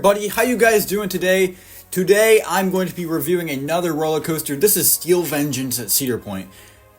everybody, how you guys doing today? Today I'm going to be reviewing another roller coaster. This is Steel Vengeance at Cedar Point.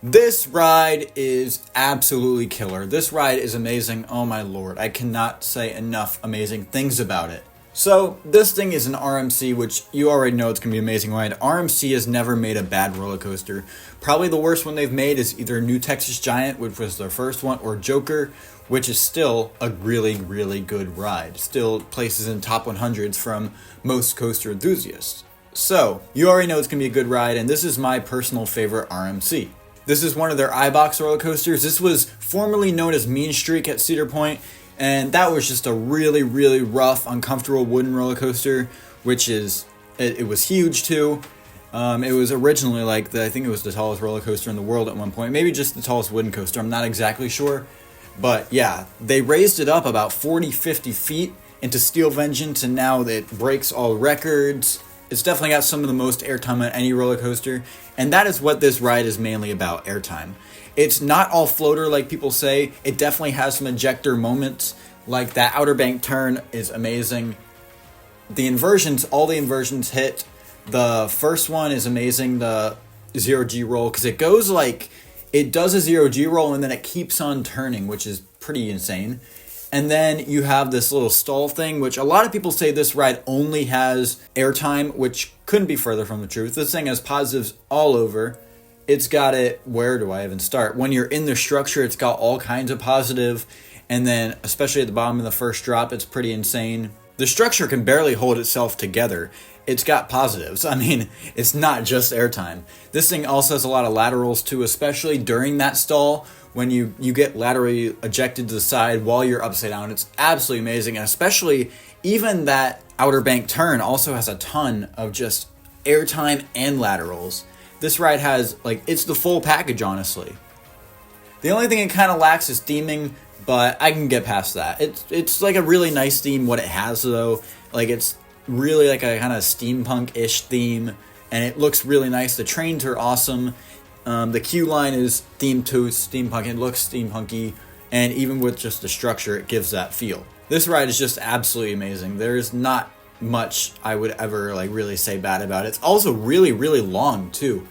This ride is absolutely killer. This ride is amazing. Oh my lord, I cannot say enough amazing things about it. So this thing is an RMC, which you already know it's going to be an amazing ride. RMC has never made a bad roller coaster. Probably the worst one they've made is either New Texas Giant, which was their first one, or Joker, which is still a really, really good ride. Still places in top 100s from most coaster enthusiasts. So, you already know it's going to be a good ride, and this is my personal favorite RMC. This is one of their iBox roller coasters. This was formerly known as Mean Streak at Cedar Point, and that was just a really, really rough, uncomfortable wooden roller coaster, which is, it was huge too. It was originally I think it was the tallest roller coaster in the world at one point. Maybe just the tallest wooden coaster, I'm not exactly sure. But yeah, they raised it up about 40, 50 feet into Steel Vengeance, and now it breaks all records. It's definitely got some of the most airtime on any roller coaster, and that is what this ride is mainly about, airtime. It's not all floater like people say. It definitely has some ejector moments, like that Outer Bank turn is amazing. The inversions, all the inversions hit. The first one is amazing, the 0G roll, because it goes it does a 0G roll and then it keeps on turning, which is pretty insane. And then you have this little stall thing, which a lot of people say this ride only has airtime, which couldn't be further from the truth. This thing has positives all over. It's got it, where do I even start? When you're in the structure, it's got all kinds of positive. And then, especially at the bottom of the first drop, it's pretty insane. The structure can barely hold itself together. It's got positives. I mean, it's not just airtime. This thing also has a lot of laterals too, especially during that stall when you get laterally ejected to the side while you're upside down. It's absolutely amazing, and especially even that Outer Bank turn also has a ton of just airtime and laterals. This ride has, it's the full package, honestly. The only thing it kind of lacks is theming, but I can get past that. It's like a really nice theme, what it has, though. It's really like a kind of steampunk-ish theme, and it looks really nice. The trains are awesome. The queue line is themed to steampunk. It looks steampunky, and even with just the structure, it gives that feel. This ride is just absolutely amazing. There's not much I would ever really say bad about it. It's also really, really long too.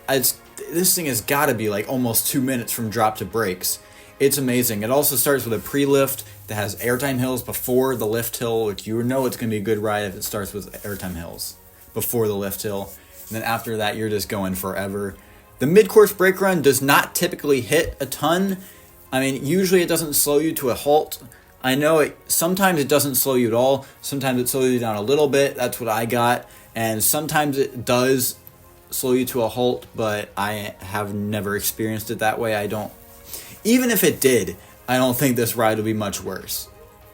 This thing has got to be almost 2 minutes from drop to brakes. It's amazing. It also starts with a pre-lift that has airtime hills before the lift hill, which you know it's going to be a good ride if it starts with airtime hills before the lift hill. And then after that, you're just going forever. The mid-course brake run does not typically hit a ton. I mean, usually it doesn't slow you to a halt. I know sometimes it doesn't slow you at all. Sometimes it slows you down a little bit. That's what I got. And sometimes it does slow you to a halt, but I have never experienced it that way. Even if it did, I don't think this ride would be much worse,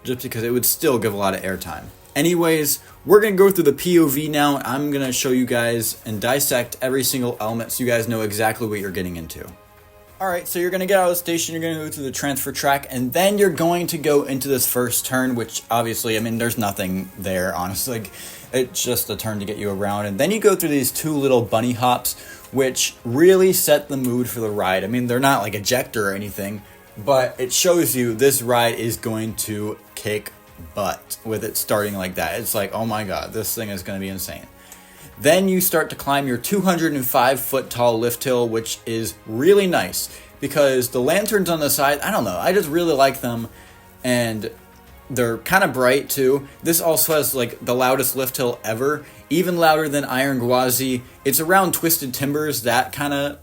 just because it would still give a lot of airtime. Anyways, we're going to go through the POV now. I'm going to show you guys and dissect every single element so you guys know exactly what you're getting into. Alright, so you're going to get out of the station, you're going to go through the transfer track, and then you're going to go into this first turn, which obviously, there's nothing there, honestly. It's just a turn to get you around, and then you go through these two little bunny hops, which really set the mood for the ride. They're not ejector or anything, but it shows you this ride is going to kick butt with it starting like that. It's oh my god, this thing is going to be insane. Then you start to climb your 205-foot tall lift hill, which is really nice because the lanterns on the side, I don't know, I just really like them, and they're kind of bright too. This also has the loudest lift hill ever, even louder than Iron Gwazi. It's around Twisted Timbers, that kind of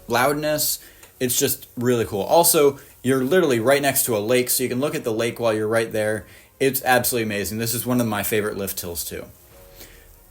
loudness. It's just really cool. Also, you're literally right next to a lake, so you can look at the lake while you're right there. It's absolutely amazing. This is one of my favorite lift hills too.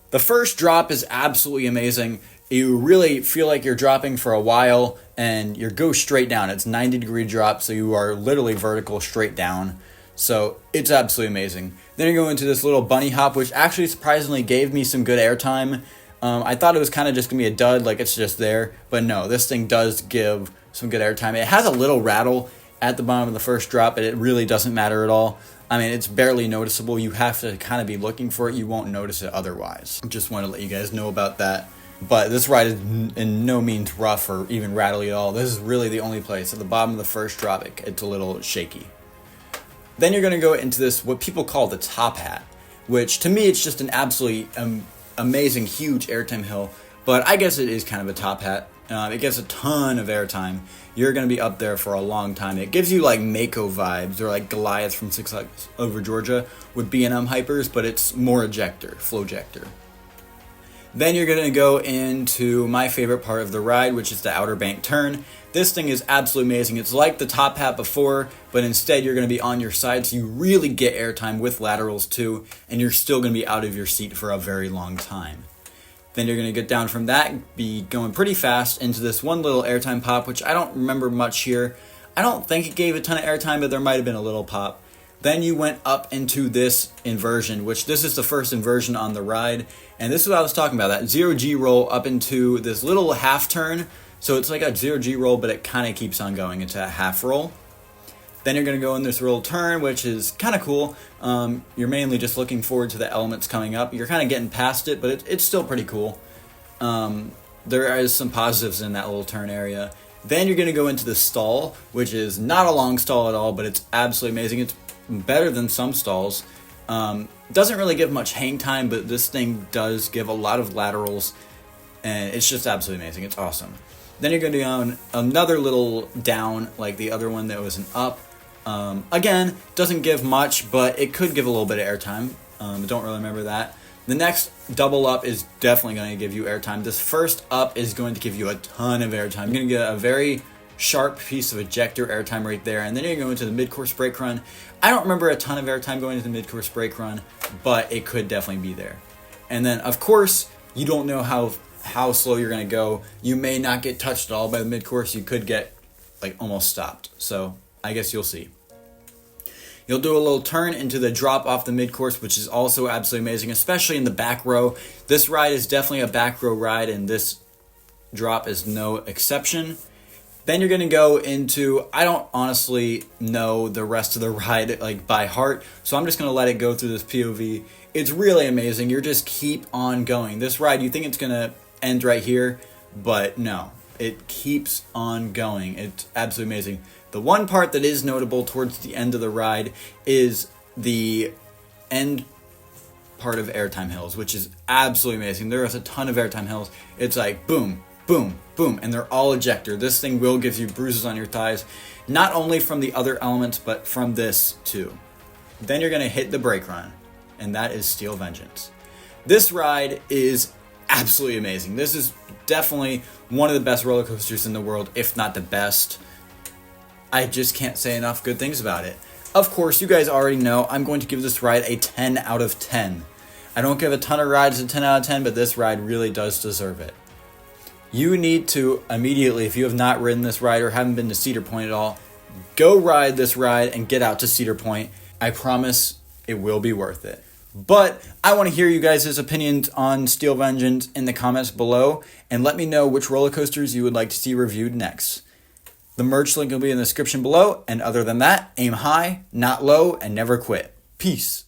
The first drop is absolutely amazing. You really feel like you're dropping for a while, and you go straight down. It's 90-degree drop, so you are literally vertical straight down. So it's absolutely amazing. Then you go into this little bunny hop, which actually surprisingly gave me some good airtime. I thought it was kind of just going to be a dud, it's just there. But no, this thing does give some good airtime. It has a little rattle at the bottom of the first drop, but it really doesn't matter at all. It's barely noticeable. You have to kind of be looking for it. You won't notice it otherwise. Just want to let you guys know about that. But this ride is in no means rough or even rattly at all. This is really the only place. At the bottom of the first drop, it's a little shaky. Then you're going to go into this, what people call the top hat. which to me it's just an absolutely amazing, huge airtime hill. But I guess it is kind of a top hat. It gets a ton of airtime. You're going to be up there for a long time. It gives you like Mako vibes, or like Goliath from 6 Flags Over Georgia with B&M hypers, but it's more flow-jector. Then you're going to go into my favorite part of the ride, which is the outer bank turn. This thing is absolutely amazing. It's like the top hat before, but instead you're going to be on your side, so you really get airtime with laterals too, and you're still going to be out of your seat for a very long time. Then you're going to get down from that, be going pretty fast into this one little airtime pop, which I don't remember much here. I don't think it gave a ton of airtime, but there might have been a little pop. Then you went up into this inversion, which this is the first inversion on the ride. And this is what I was talking about, that 0G roll up into this little half turn. So it's like a 0G roll, but it kind of keeps on going into a half roll. Then you're going to go in this little turn, which is kind of cool. You're mainly just looking forward to the elements coming up. You're kind of getting past it, but it's still pretty cool. There is some positives in that little turn area. Then you're going to go into the stall, which is not a long stall at all, but it's absolutely amazing. It's better than some stalls. Doesn't really give much hang time, but this thing does give a lot of laterals, and it's just absolutely amazing. It's awesome. Then you're going to go on another little down, like the other one that was an up. Again, doesn't give much, but it could give a little bit of airtime. Don't really remember that. The next double up is definitely going to give you airtime. This first up is going to give you a ton of airtime. You're going to get a very sharp piece of ejector airtime right there, and then you're going to go into the mid-course brake run. I don't remember a ton of airtime going into the mid-course brake run, but it could definitely be there. And then, of course, you don't know how slow you're going to go. You may not get touched at all by the mid-course. You could get like almost stopped. So I guess you'll see. You'll do a little turn into the drop off the mid-course, which is also absolutely amazing, especially in the back row. This ride is definitely a back row ride, and this drop is no exception. Then you're going to go into, I don't honestly know the rest of the ride like by heart, so I'm just going to let it go through this POV. It's really amazing. You just keep on going. This ride, you think it's going to end right here, but no. It keeps on going. It's absolutely amazing. The one part that is notable towards the end of the ride is the end part of airtime hills, which is absolutely amazing. There is a ton of airtime hills. It's like boom, boom, boom, and they're all ejector. This thing will give you bruises on your thighs, not only from the other elements, but from this too. Then you're going to hit the brake run, and that is Steel Vengeance. This ride is absolutely amazing. This is definitely one of the best roller coasters in the world, if not the best. I just can't say enough good things about it. Of course, you guys already know I'm going to give this ride a 10 out of 10. I don't give a ton of rides a 10 out of 10, but this ride really does deserve it. You need to immediately, if you have not ridden this ride or haven't been to Cedar Point at all, go ride this ride and get out to Cedar Point. I promise it will be worth it. But I want to hear you guys' opinions on Steel Vengeance in the comments below, and let me know which roller coasters you would like to see reviewed next. The merch link will be in the description below, and other than that, aim high, not low, and never quit. Peace.